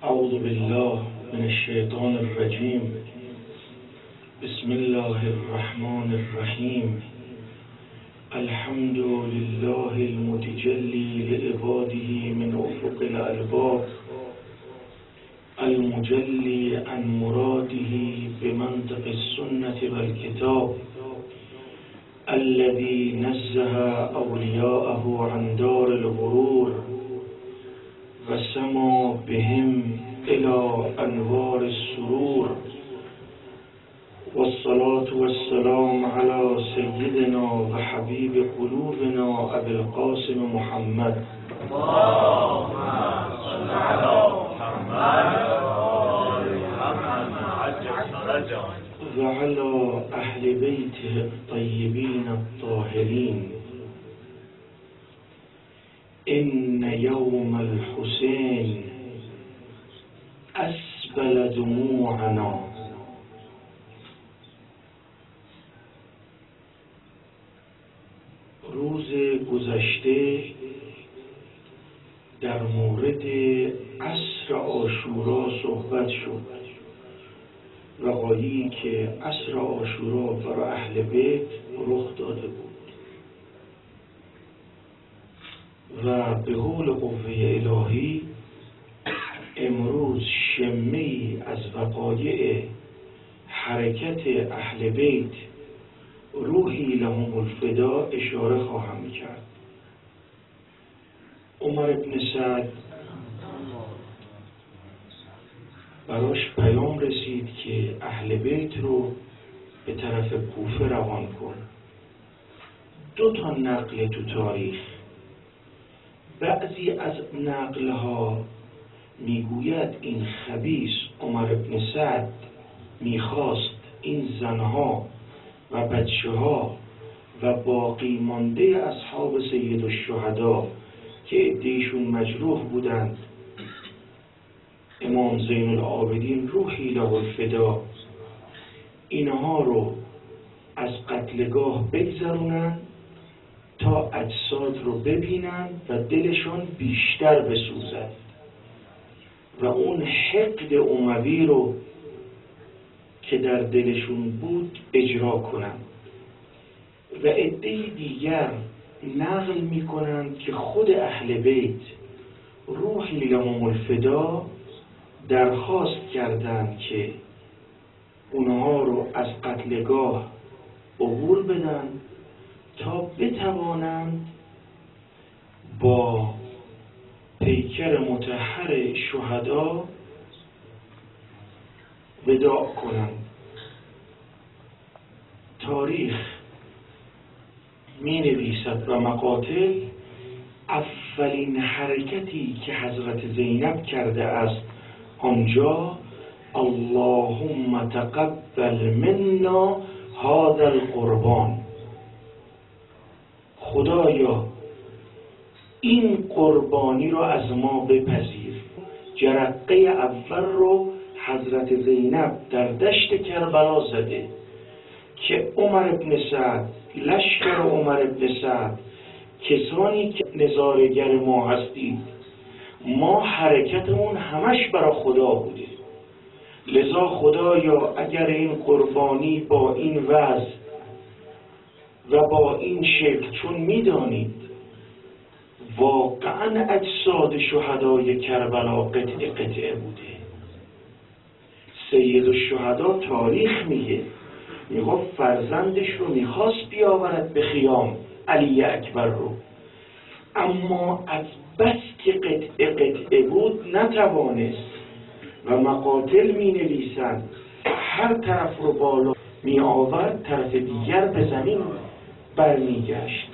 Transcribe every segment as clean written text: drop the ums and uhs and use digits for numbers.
أعوذ بالله من الشيطان الرجيم. بسم الله الرحمن الرحيم. الحمد لله المتجلي لعباده من أفق الألباب، المجلي عن مراده بمنطق السنة والكتاب، الذي نزه أولياءه عن دار الغرور وسمى بهم إلى أنوار السرور. والصلاة والسلام على سيدنا وحبيب قلوبنا أبي القاسم محمد، اللهم صل على محمد وعلى أهل بيته الطيبين الطاهرين. إن يوم الحسين أسبل دموعنا. روز گذشته در مورد عصر عاشورا صحبت شد، وقایعی که عصر عاشورا برای اهل بیت رخ داده بود و به حول قوه الهی امروز شمه‌ای از وقایع حرکت اهل بیت روحی لهم الفدا اشاره خواهم کرد. عمر بن سعد براش پیام رسید که اهل بیت رو به طرف کوفه روان کن. 2 نقل تو تاریخ، بعضی از نقلها میگوید این خبیث عمر بن سعد میخواست این زنها و بچه ها و باقی مانده اصحاب سید الشهدا که عده‌شون مجروح بودند، امام زین العابدین روحی له الفدا، اینها رو از قتلگاه بگذرونن تا اجساد رو ببینن و دلشان بیشتر بسوزد و اون حقد اموی رو که در دلشون بود اجرا کنن. و عده دیگر نقل میکنند که خود اهل بیت روحی لهم الفدا درخواست کردند که اونها رو از قتلگاه عبور بدن تا بتوانند با پیکر مطهر شهدا وداع کنند. تاریخ می نویسد و مقاتل اولین حرکتی که حضرت زینب کرده است آنجا اللهم تقبل منا هذا القربان، خدایا این قربانی رو از ما بپذیر. جرقه اول رو حضرت زینب در دشت کربلا زده که عمر بن سعد، لشکر عمر بن سعد، کسانی که نظارگر ما هستید، ما حرکتمون همش برای خدا بوده، لذا خدایا اگر این قربانی با این وضع و با این شکل، چون میدانید واقعا اجساد شهدای کربلا قطعه قطعه بوده. سید الشهدا تاریخ میگه فرزندش رو میخواست بیاورد به خیام علی اکبر رو، اما از بس که قطعه قطعه بود نتوانست و مقاتل می نویسند هر طرف رو بالا می آورد طرف دیگر به زمین برمی گشت.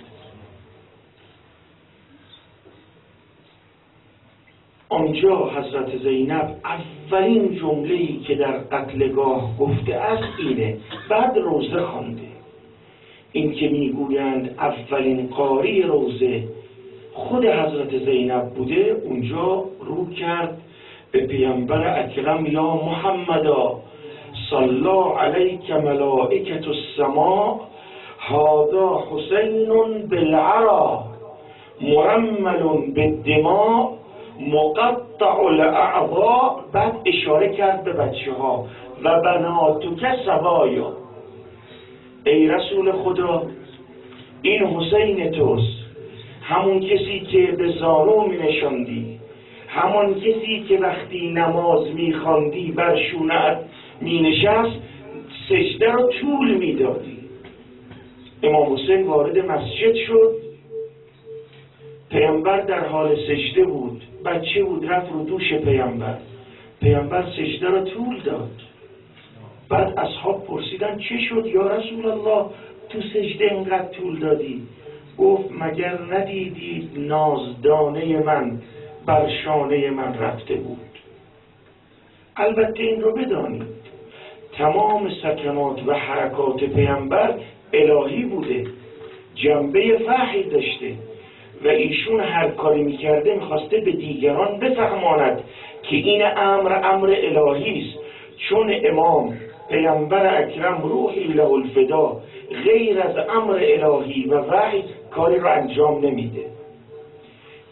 آنجا حضرت زینب اولین جمله‌ای که در قتلگاه گفته است اینه، بعد روزه خوانده. این که میگویند اولین قاری روزه خود حضرت زینب بوده، اونجا رو کرد به پیامبر اکرم یا محمدا صلی علیک ملائکة السماء هذا حسین بالعرا مرمل بالدماء مقطع الاعضاء، بعد اشاره کرد به بچه ها و بناتک سوایا. ای رسول خدا، این حسین توست، همون کسی که به زانو می نشاندی، همون کسی که وقتی نماز می خواندی بر شونه‌ات می نشست سجده رو طول می دادی. امام حسین وارد مسجد شد، پیامبر در حال سجده بود، بچه بود، رفت رو دوش پیامبر سجده رو طول داد. بعد اصحاب پرسیدن چه شد یا رسول الله تو سجده اینقدر طول دادی؟ گفت مگر ندیدید نازدانه من بر شانه من رفته بود. البته این رو بدانید تمام سکنات و حرکات پیامبر الهی بوده، جنبه وحی داشته و ایشون هر کاری میکرده میخواسته به دیگران بفهماند که این امر الهی است، چون امام پیامبر اکرم روحی له الفدا غیر از امر الهی و وحی کاری رو انجام نمیده.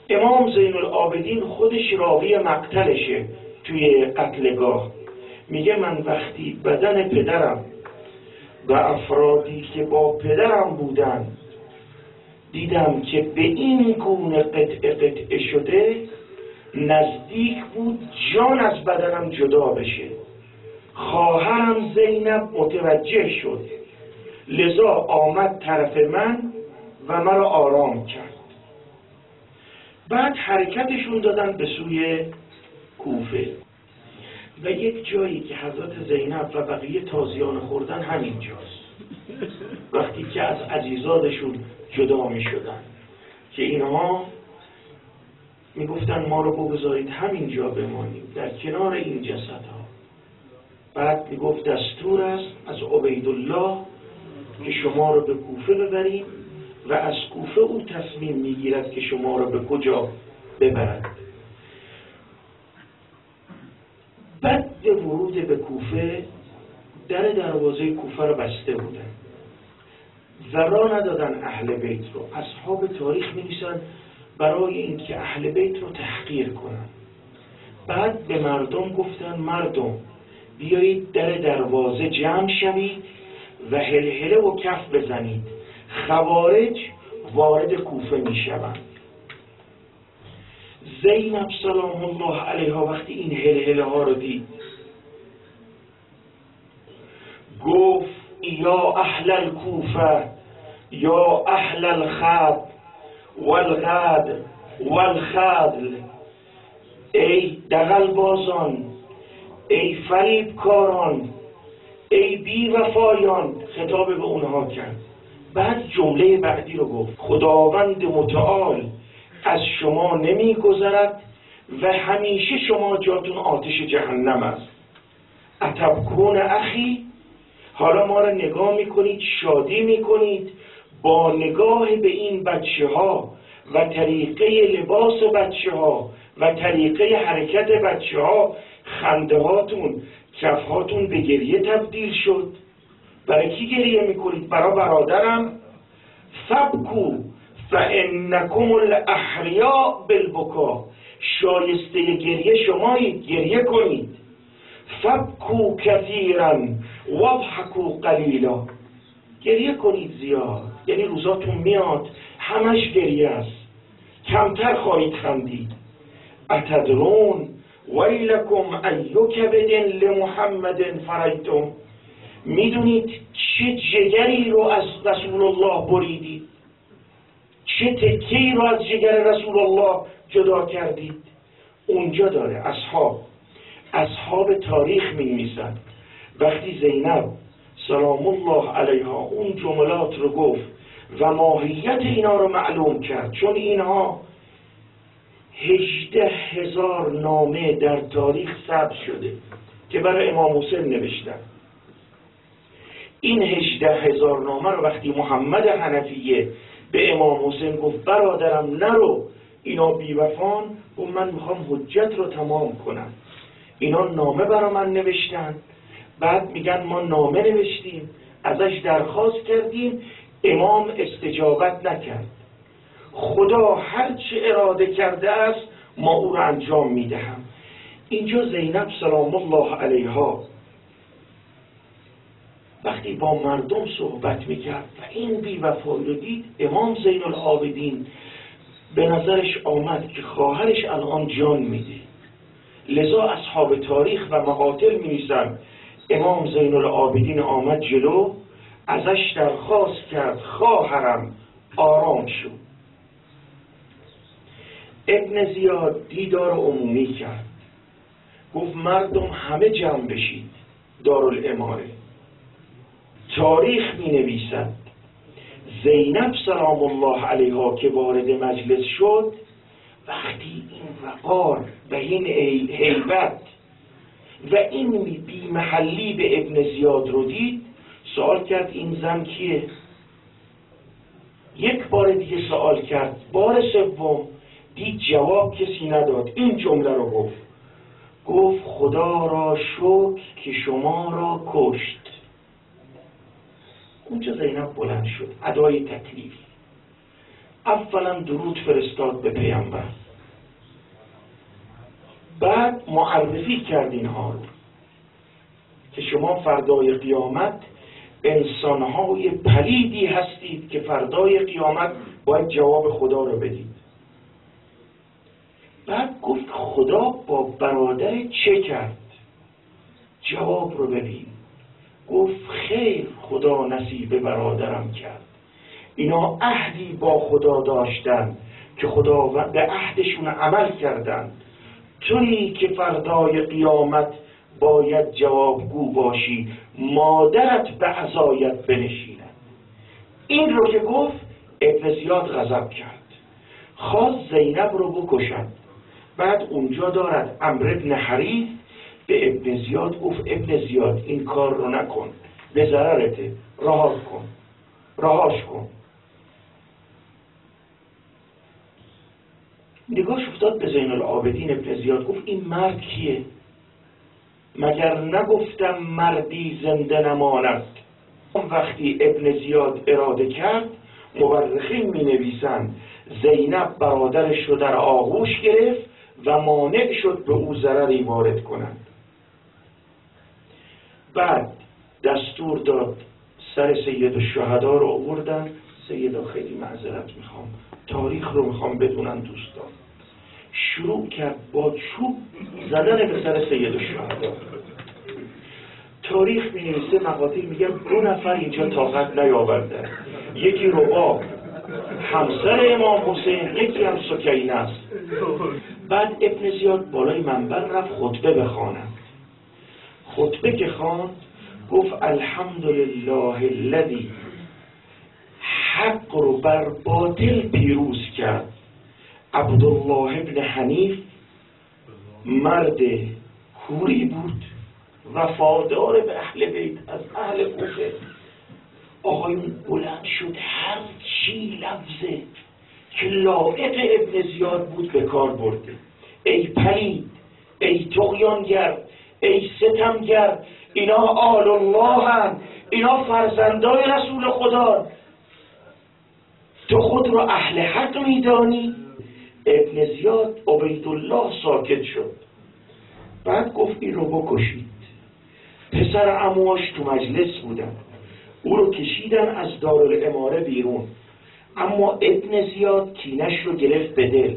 امام زین العابدین خودش راوی مقتلشه توی قتلگاه، میگه من وقتی بدن پدرم و افرادی که با پدرم بودن دیدم که به این گونه قطعه شده، نزدیک بود جان از بدنم جدا بشه. خواهرم زینب متوجه شد، لذا آمد طرف من و مرا آرام کرد. بعد حرکتشون دادن به سوی کوفه و یک جایی که حضرت زینب و بقیه تازیان خوردن همین جاست. وقتی که از عزیزادشون جدا می شدن که اینها می گفتن ما رو بگذارید همین جا بمانیم در کنار این جسدها. بعد می گفت دستور است از عبیدالله که شما رو به کوفه ببریم و از کوفه او تصمیم می گیرد که شما رو به کجا ببرد. بعد ورود به کوفه دروازه کوفه رو بسته بودن و راه ندادن اهل بیت رو. اصحاب تاریخ می‌نویسن برای اینکه اهل بیت رو تحقیر کنن. بعد به مردم گفتن مردم بیایید دروازه جمع شوید و هلهله و کف بزنید، خوارج وارد کوفه میشوند. زینب سلام الله علیها وقتی این هلهله ها رو دید گفت یا اهل الکوفه یا اهل الخب والغد والخذل، ای دغلبازان، ای فریبکاران، ای بی وفایان، خطاب به اونها کرد. بعد جمله بعدی رو گفت خداوند متعال از شما نمی گذرد و همیشه شما جاتون آتش جهنم است. اتبکون اخی، حالا ما رو نگاه میکنید، شادی میکنید با نگاه به این بچه ها و طریقه لباس بچه ها و طریقه حرکت بچه ها، خنده هاتون، کفهاتون به گریه تبدیل شد. برای کی گریه میکنید؟ برای برادرم. فبکو فانکم الاحریاء بالبکا، شایسته گریه شمایید، گریه کنید. فبکو کثیرا واضحکوا قلیلا، گریه کنید زیاد، یعنی روزاتون میاد همش گریه است، کمتر خواهید خندید. اتدرون ویلکم ای کبد لمحمد فریتم، میدونید چه جگری رو از رسول الله بریدید، چه تکی رو از جگر رسول الله جدا کردید. اونجا داره اصحاب تاریخ می‌نویسند وقتی زینب سلام الله علیها اون جملات رو گفت و ماهیت اینا رو معلوم کرد، چون اینها 18,000 نامه در تاریخ ثبت شده که برای امام حسین نوشتن. این 18,000 نامه رو وقتی محمد حنفیه به امام حسین گفت برادرم نرو اینا بیوفان، و من میخوام حجت رو تمام کنم، اینا نامه برای من نوشتن. بعد میگن ما نامه نوشتیم، ازش درخواست کردیم، امام استجابت نکرد. خدا هر چه اراده کرده است ما او را انجام میدهم. اینجا زینب سلام الله علیها وقتی با مردم صحبت میکرد و این بی‌وفایی رو دید، امام زین العابدین به نظرش آمد که خواهرش الان جان میده. لذا اصحاب تاریخ و مقاتل می‌نویسند امام زین العابدین آمد جلو، ازش درخواست کرد خواهرم آرام شو. ابن زیاد دیدار عمومی کرد، گفت مردم همه جمع بشید دارالاماره. تاریخ می نویسد زینب سلام الله علیها که وارد مجلس شد، وقتی این وقار و این هیبت و این بی محلی به ابن زیاد رو دید، سوال کرد این زن کیه؟ یک بار دیگه سوال کرد، بار سوم دید جواب کسی نداد، این جمله رو گفت خدا را شکر که شما را کشت. اونجا زینب بلند شد، ادای تکلیف. اولا درود فرستاد به پیامبر، بعد معرفی کرد اینها رو که شما فردای قیامت انسانهای پلیدی هستید که فردای قیامت باید جواب خدا رو بدید. بعد گفت خدا با برادر چه کرد؟ جواب رو ببین. گفت خیر خدا نصیب برادرم کرد. اینا عهدی با خدا داشتن که خداوند به عهدشون عمل کردن. تویی که فردای قیامت باید جوابگو باشی، مادرت به عزایت بنشیند. این رو که گفت ابن زیاد غضب کرد، خواست زینب رو بکشد. بعد اونجا دارد عمرو ابن حریث به ابن زیاد گفت ابن زیاد این کار رو نکن، به ضررته، رهاش کن. نگاهش افتاد به زین العابدین ابن زیاد، گفت این مرد کیه؟ مگر نگفتم مردی زنده نماند؟ وقتی ابن زیاد اراده کرد، مورخین می نویسند زینب برادرش رو در آغوش گرفت و مانع شد به او ضرری وارد کنند. بعد دستور داد سر سید الشهدا رو آوردن. سیدا خیلی معذرت میخوام، تاریخ رو میخوام بدونن دوستان. شروع کرد با چوب زدن به سر سید الشهدا. تاریخ می‌نویسه، مقاتل میگن 2 نفر اینجا طاقت نیاوردن، یکی رباب همسر امام حسین، یکی هم سکینه است. بعد ابن زیاد بالای منبر رفت خطبه بخواند. خطبه که خواند گفت الحمدلله الذی حق رو بر باطل پیروز کرد. عبدالله ابن حنیف مرد حوری بود، وفادار به اهل بیت، از اهل کوفه. آقایون بلند شد، هر چی لفظه که لایق ابن زیاد بود به کار برده. ای پلید، ای طغیانگر، ای ستمگر، اینا آل الله هن، اینا فرزندای رسول خدا، تو خود رو اهل حق میدانی؟ ابن زیاد عبیدالله ساکت شد. بعد گفت این رو بکشید. پسر عموش تو مجلس بودن، او رو کشیدن از دارالاماره بیرون. اما ابن زیاد کینش رو گرفت به دل،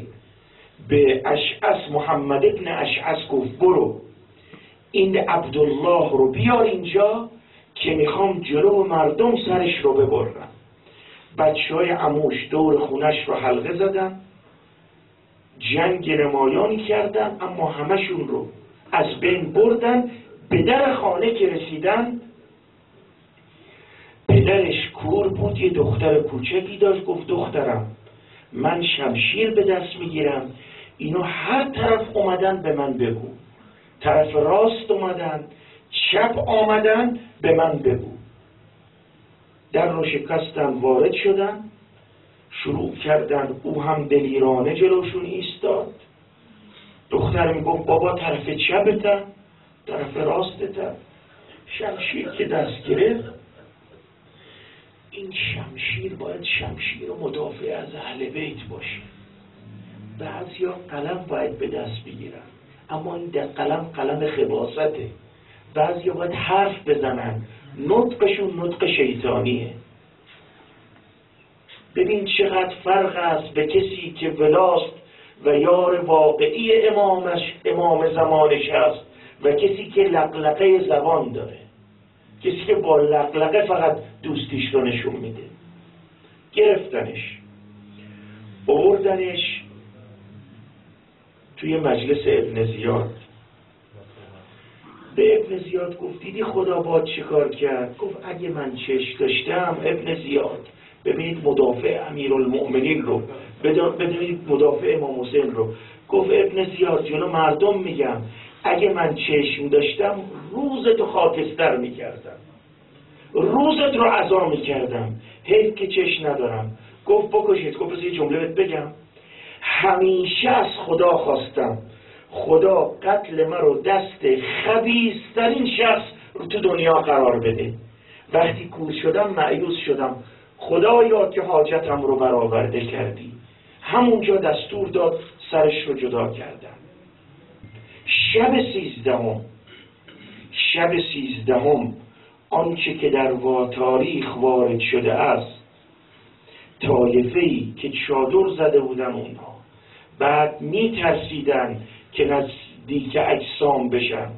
به اشعث، محمد ابن اشعث گفت برو این عبدالله رو بیار اینجا که میخوام جلو مردم سرش رو ببرم. بچهای عموش دور خونش رو حلقه زدن، جنگ نمایانی کردن، اما همشون رو از بین بردن. به در خانه که رسیدن، پدرش کور بود، یه دختر کوچکی داشت. گفت دخترم من شمشیر به دست میگیرم، اینو هر طرف اومدن به من بگو، طرف راست اومدن، چپ آمدن، به من بگو. در رو شکستن، وارد شدن، شروع کردن. او هم دلیرانه جلوشون ایستاد. دختر میگفت بابا طرف چپتم، طرف راستتم. شمشیر که دست گرفت، این شمشیر باید شمشیر مدافع از اهل بیت باشه. بعضیا قلم باید به دست بگیرن، اما این در قلم خباسته. بعضیا باید حرف بزنن، نطقشون نطق شیطانیه. ببین چقدر فرق است به کسی که ولاست و یار واقعی امام زمانش هست و کسی که لقلقه زبان داره، کسی که با لقلقه فقط دوستیش رو نشون میده. گرفتنش، آوردنش توی مجلس ابن زیاد. به ابن زیاد گفت دیدی خدا با چه کار کرد؟ گفت اگه من چشم داشتم ابن زیاد، ببینید مدافع امیرالمؤمنین رو، ببینید مدافع امام حسین رو، گفت ابن زیاد جلو مردم میگم اگه من چشم داشتم روزتو خاکستر میکردم، روزت رو عزا میکردم، حیف که چشم ندارم. گفت بکشید. گفت یه جمله بهت بگم، همیشه از خدا خواستم خدا قتل من رو دست خبیث‌ترین شخص رو تو دنیا قرار بده. وقتی کور شدم مایوس شدم، خدایا که حاجتم رو برآورده کردی. همونجا دستور داد سرش رو جدا کردم. شب سیزدهم آنچه که در تاریخ وارد شده است، طایفه‌ای که چادر زده بودن اونها، بعد میترسیدن که نزدیک اجسام بشن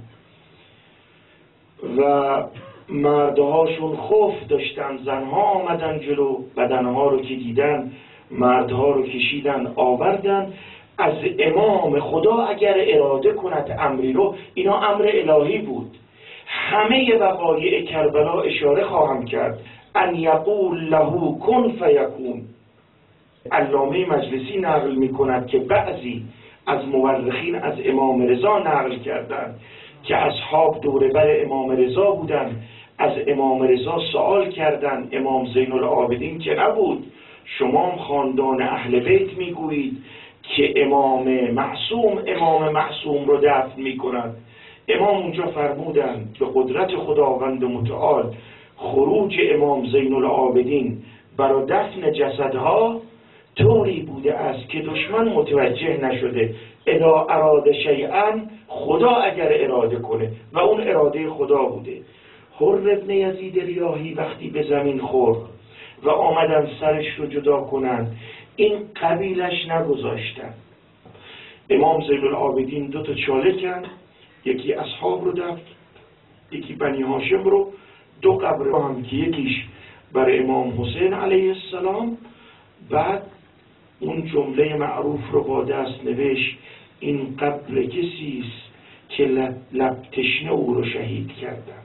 و مردهاشون خوف داشتن، زنها آمدن جلو، بدنها رو که دیدن مردها رو کشیدن آوردن. از امام خدا اگر اراده کند امری رو، اینا امر الهی بود. همه وقایع کربلا اشاره خواهم کرد، ان یقول له کن فیکون. علامه مجلسی نقل می کند که بعضی از مورخین از امام رضا نقل کردند که اصحاب دوربر امام رضا بودند، از امام رضا سوال کردند امام زین العابدین که نبود، شما خاندان اهل بیت میگویید که امام معصوم رو دفن میکنند. امام اونجا فرمودند به قدرت خداوند متعال خروج امام زین العابدین برای دفن جسدها طوری بوده است که دشمن متوجه نشده. اذا اراد شیئا، خدا اگر اراده کنه، و اون اراده خدا بوده. حر ابن یزید ریاحی وقتی به زمین خورد و آمدن سرش رو جدا کنن، این قبیلش نگذاشتن. امام زین العابدین 2 چاله کند، یکی اصحاب رو دفن، یکی بنی هاشم رو، 2 قبر هم که یکیش بر امام حسین علیه السلام. بعد اون جمله معروف رو با دست نوشت، این قبر کسیست که لب تشنه او رو شهید کردم.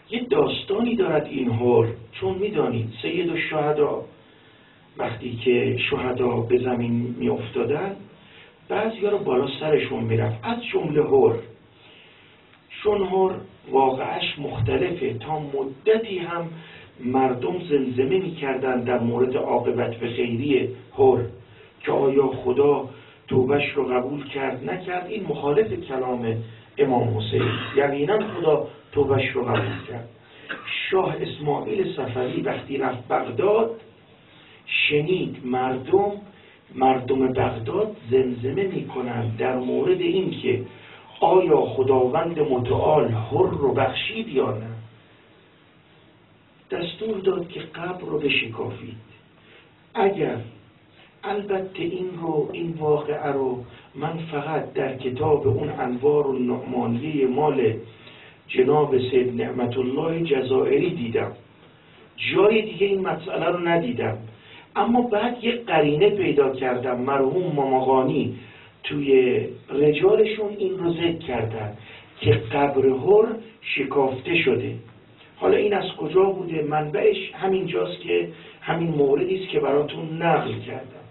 یه داستانی دارد این حر، چون میدانید سید الشهدا وقتی که شهدا به زمین می افتادن، بعضی ها رو بالا سرشون میرفت، از جمله حر. چون حر واقعش مختلفه، تا مدتی هم مردم زمزمه میکردن در مورد عاقبت به خیری حر که آیا خدا توبش رو قبول کرد نکرد. این مخالف کلام امام حسین، یقینا خدا توبش رو قبول کرد. شاه اسماعیل صفوی وقتی رفت بغداد، شنید مردم بغداد زمزمه میکنند در مورد این که آیا خداوند متعال حر رو بخشید یا نه. دستور داد که قبر رو بشکافید. اگر البته این واقعه رو من فقط در کتاب اون انوار النعمانیه مال جناب سید نعمت الله جزائری دیدم، جای دیگه این مسئله رو ندیدم. اما بعد یه قرینه پیدا کردم، مرحوم ماماغانی توی رجالشون این رو ذکر کردن که قبر حر شکافته شده. حالا این از کجا بوده؟ منبعش همین جاست که همین موردی است که براتون نقل کردم.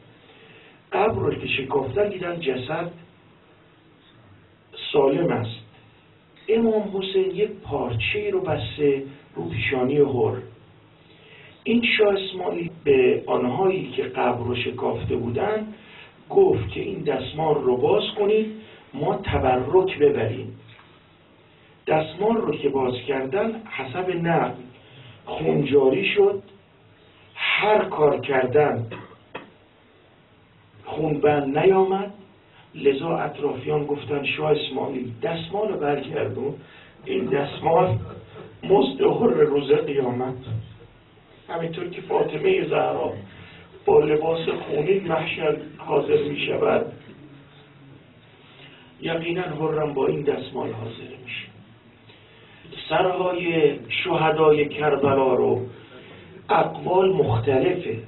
قبر رو که شکافتن دیدن جسد سالم است. امام حسین یک پارچه رو بسته رو پیشانی حر. این شاه اسماعیل به آنهایی که قبر رو شکافته بودن گفت که این دستمال رو باز کنید، ما تبرک ببریم. دستمال رو که باز کردن حسب نقل خون جاری شد. هر کار کردن خونبند نیامد. لذا اطرافیان گفتن شاه اسماعیل دستمال رو برگردون، این دستمال مزد حر روز قیامت. همینطور که فاطمه زهرا با لباس خونین محشر حاضر می شود، یقینا حرم با این دستمال حاضر میشه. سرهای شهدای کربلا رو اقوال مختلفه.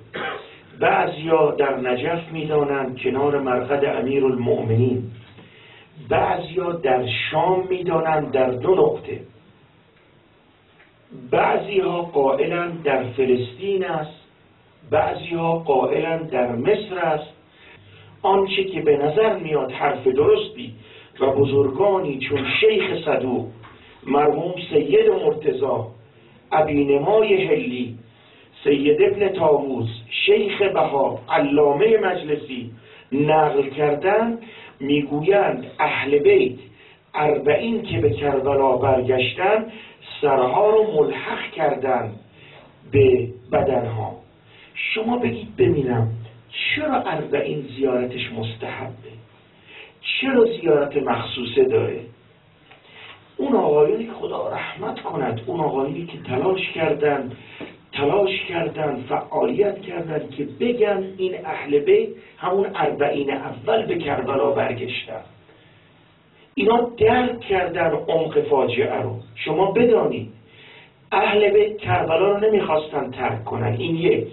بعضیا در نجف میدانند کنار مرقد امیرالمؤمنین، بعضیا در شام میدانند در 2 نقطه، بعضیها قائلند در فلسطین است، بعضیها قائلند در مصر است. آنچه که به نظر میاد حرف درستی و بزرگانی چون شیخ صدوق، مرحوم سید مرتضی، ابی نمای حلی، سید ابن طاووس، شیخ بها، علامه مجلسی نقل کردن، میگویند اهل بیت 40 که به کربلا برگشتن سرها رو ملحق کردن به بدنها. شما بگید ببینم چرا 40 زیارتش مستحبه؟ چرا زیارت مخصوصه داره؟ اون آقایونی که خدا رحمت کند، اون آقایونی که تلاش کردن فعالیت کردن که بگن این اهل بیت همون 40 اول به کربلا برگشتن، اینا درک کردن عمق فاجعه رو. شما بدانید اهل بیت کربلا رو نمیخواستن ترک کنن، این یک.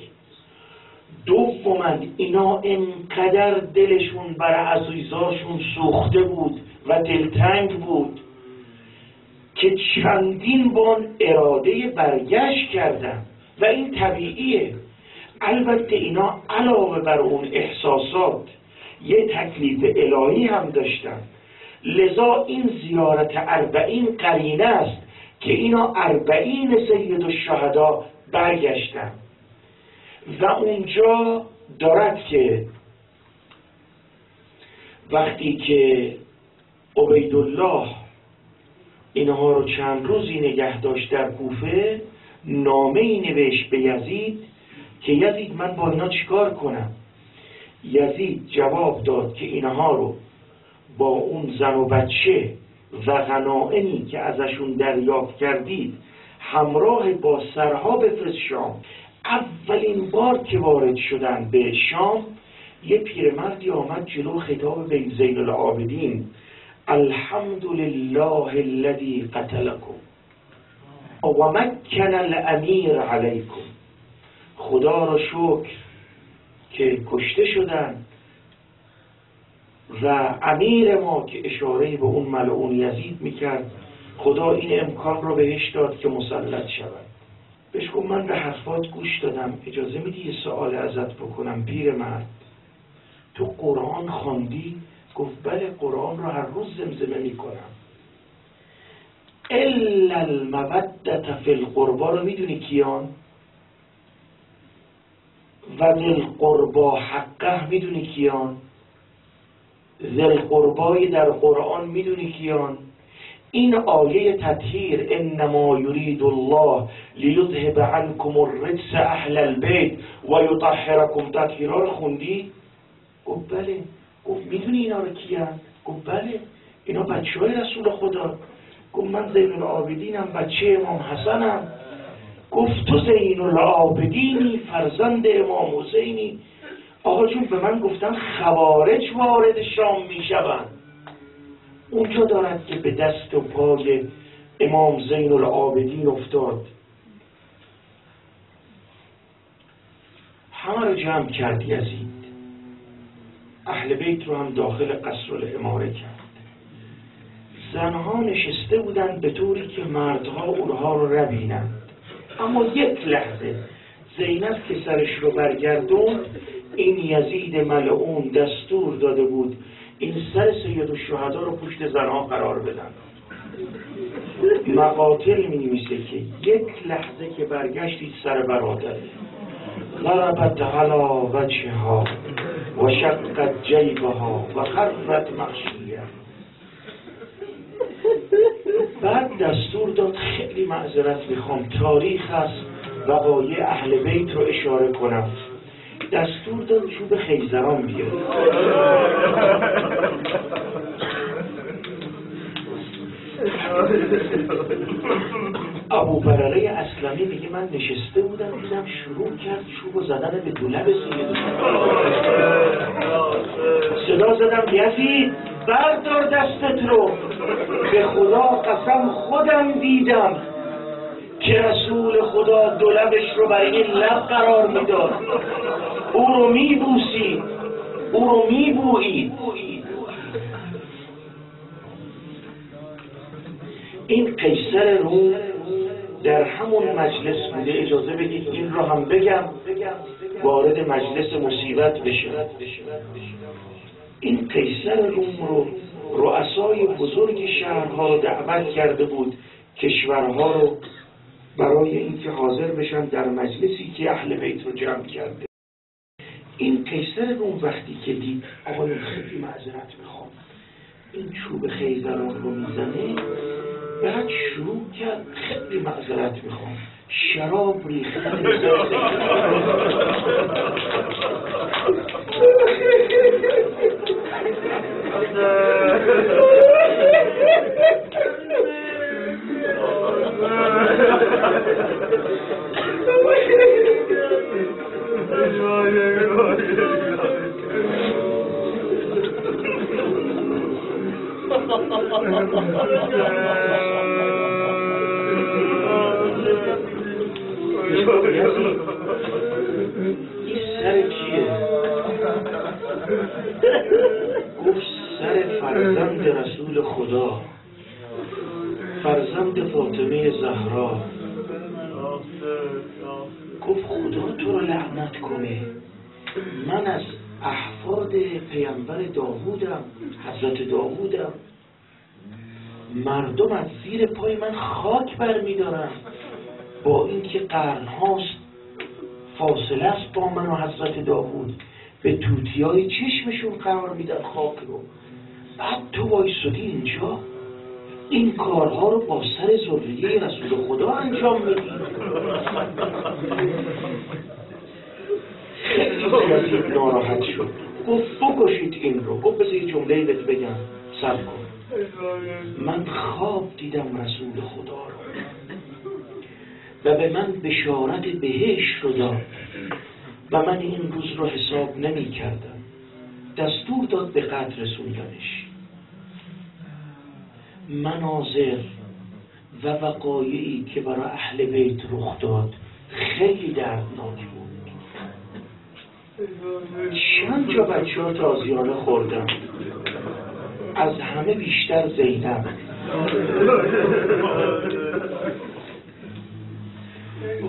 دوماً اینا انقدر دلشون برای عزیزاشون سوخته بود و دلتنگ بود که چندین بار اراده برگشت کردن و این طبیعیه. البته اینا علاوه بر اون احساسات یه تکلیف الهی هم داشتن، لذا این زیارت 40 قرینه است که اینا 40 سید الشهدا برگشتن. و اونجا دارد که وقتی که عبیدالله اینها رو چند روزی نگه داشت در کوفه، نامه‌ای نوشت به یزید که یزید من با اینا چیکار کنم؟ یزید جواب داد که اینها رو با اون زن و بچه و غنائمی که ازشون دریافت کردید همراه با سرها بفرست شام. اولین بار که وارد شدن به شام، یه پیرمردی آمد جلو، خطاب به زین العابدین: الحمدلله الذی قتلکم و مکن الامیر علیکم. خدا را شکر که کشته شدن و امیر ما، که اشاره به اون ملعون یزید میکرد، خدا این امکان رو بهش داد که مسلط شود. بهش گفت من به حرفات گوش دادم، اجازه میدی یه سوال ازت بکنم پیرمرد؟ تو قرآن خواندی؟ گفت بله، قرآن رو هر روز زمزمه میکنم. الا المودة فی القربا رو میدونی کیان؟ و ذی القربا حقه میدونی کیان؟ ذی القربای در قرآن میدونی کیان؟ این آیه تطهیر انما یرید الله لیذهب عنکم الرجس اهل البیت و یطهرکم تطهیرا رو خوندی؟ گفت بله. گفت میدونی اینا رو کیان؟ گفت بله، اینا بچه های رسول خدا. گفت من زین العابدینم، بچه امام حسنم. گفت تو زین العابدینی، فرزند امام حسینی. آقا جون به من گفتن خوارج وارد شام میشوند. اونجا دارد که به دست و پای امام زین العابدین افتاد، همه رو جمع کرد یزید، اهل بیت رو هم داخل قصر الاماره کرد. زنها نشسته بودند به طوری که مردها اونها رو نبینند. اما یک لحظه زینب که سرش رو برگردوند، این یزید ملعون دستور داده بود این سر سید الشهدا رو پشت زنها قرار بدن. مقاتل می نویسه که یک لحظه که برگشتید سر برادر ضربت علی وجهها و شقت جیبها و خرت مغشیه. بعد دستور داد خیلی معذرت میخوام، تاریخ است، وقایع اهل بیت رو اشاره کنم. دستور داد چوب خیزران بیاد. ابو برره اسلمی میگه من نشسته بودم دیدم شروع کرد چوب زدن به دولب سید. صدا زدم یزید بردار دستت رو، به خدا قسم خودم دیدم که رسول خدا دولبش رو برای این لب قرار میداد، او رو میبوسید، او رو میبویید. این قیصر روم در همون مجلس بوده. اجازه بدید این رو هم بگم وارد مجلس مصیبت بشه. این قیصر روم رو رؤسای بزرگ شهرها رو دعوت کرده بود، کشورها رو، برای اینکه حاضر بشن در مجلسی که اهل بیت رو جمع کرده. این قیصر روم وقتی که دید آقایون خیلی معذرت میخوام، این چوب خیزران رو میزنه، بعد شروع کرد خیلی معذرت میخوام شراب ریختن این سر چیه؟ گفت سر فرزند رسول خدا، فرزند فاطمه زهرا. گفت خدا تو رو لعنت کنه، من از احفاد پیامبر داوودم، حضرت داوودم، مردم از زیر پای من خاک برمیدارن، با اینکه قرنهاست فاصله است با من و حضرت داوود، به توتیای چشمشون قرار میدن خاک رو، بعد تو وایسادی اینجا این کارها رو با سر ذریه رسول خدا انجام میدی. خیلی زیادی ناراحت شد، گفت بکشید این رو. گفت بذار یه جمله بهت بگم، صبر کن. من خواب دیدم رسول خدا رو و به من بشارت بهشت رو داد و من این روز رو حساب نمی کردم، دستور داد به قتل رسوندنش. مناظر و وقایعی که برای اهل بیت رخ داد خیلی دردناک بود. چند جا بچه ها تازیانه خوردم، از همه بیشتر زینب.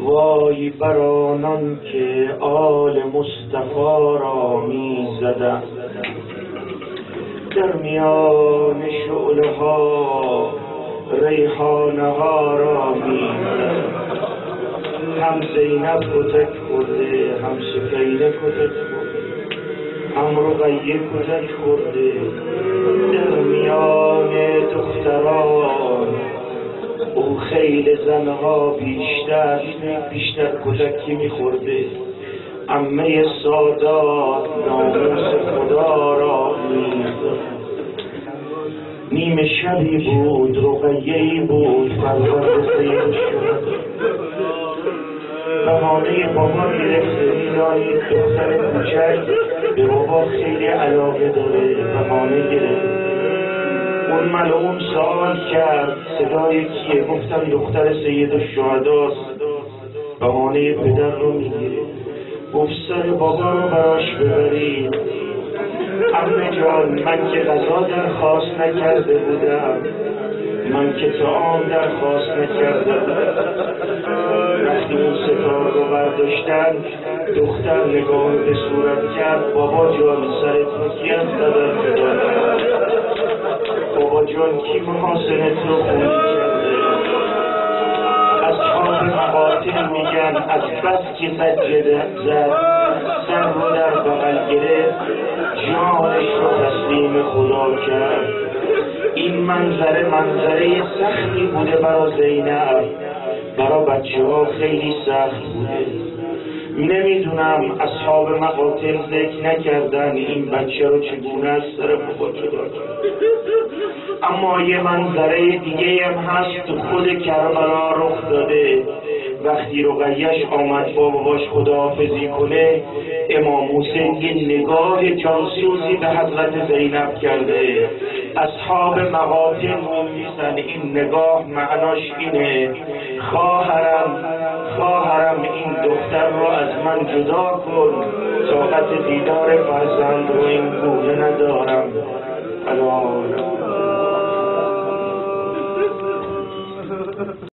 وای بر آنان که آل مصطفی را می زدن، در میان شعله ها ریحانه ها را می زدن. هم زینب کتک خورده، هم سکینه کتک خورده، هم رقیه کتک خورده. در میان دختران او خیل زنها بیشتر کتکی میخورده. عمه سادات ناموس خدا را میزد. نیمه شبی بود، رقیه‌ای بود، فرزند سید شد. بهانه بابا گرفته، میدانید دختر کوچک به بابا خیلی علاقه داره، بهانه گرفت. اون ملعون سوال کرد صدای کیه؟ گفتم دختر سید الشهداست. بهانه پدر رو میگیره، گفت سر بابا رو براش ببرید. عمه جان من که غذا درخواست نکرده بودم، من که طعام درخواست نکرده بودم. وقتی اون ستار رو برداشتن، دختر نگاه به صورت کرد، بابا جان سرت رو کی از قدر جدا کرد؟ بابا جان کی محاسنت رو خونی کرده؟ اصحاب مقاتل میگن از بس که سجده زد، سر رو در بغل گرفت، جانش رو تسلیم خدا کرد. این منظره سختی بوده برای زینب، برای بچه ها خیلی سخت بوده. نمیدونم اصحاب مقاتل ذکر نکردن این بچه رو چگونه از سر بابا جدا کرد، اما یه منظره دیگه هم هست تو خود کربلا رخ داده. وقتی رقیه‌اش آمد با باباش خداحافظی کنه، امام حسین یه نگاه جاسوسی به حضرت زینب کرده. اصحاب مقاتل می‌نویسن این نگاه معناش اینه: خواهرم این دختر رو از من جدا کن، طاقت دیدار فرزند رو این گونه ندارم.